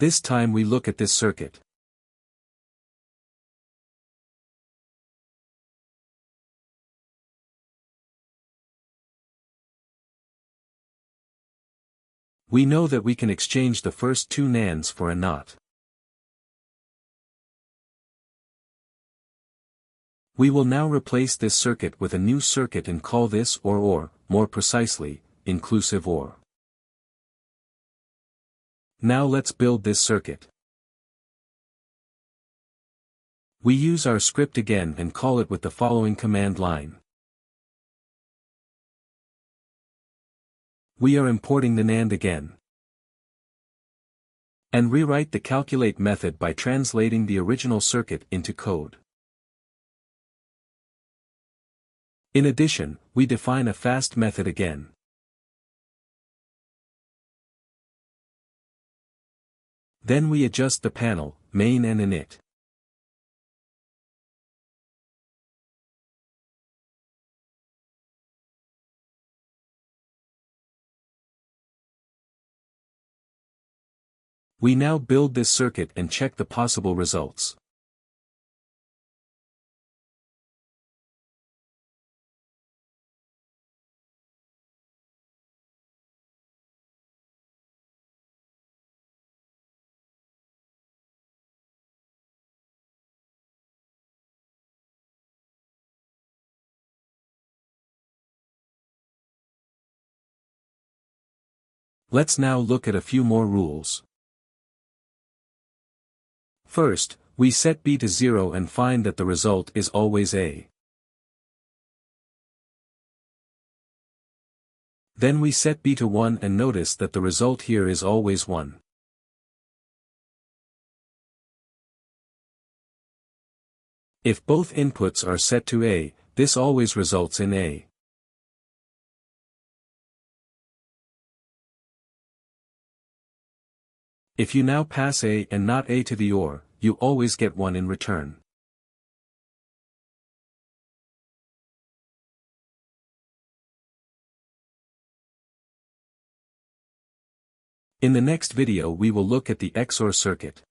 This time we look at this circuit. We know that we can exchange the first two NANDs for a NOT. We will now replace this circuit with a new circuit and call this OR, more precisely, inclusive OR. Now let's build this circuit. We use our script again and call it with the following command line. We are importing the NAND again. And rewrite the calculate method by translating the original circuit into code. In addition, we define a fast method again. Then we adjust the panel, main and init. We now build this circuit and check the possible results. Let's now look at a few more rules. First, we set B to 0 and find that the result is always A. Then we set B to 1 and notice that the result here is always 1. If both inputs are set to A, this always results in A. If you now pass A and not A to the OR, you always get 1 in return. In the next video we will look at the XOR circuit.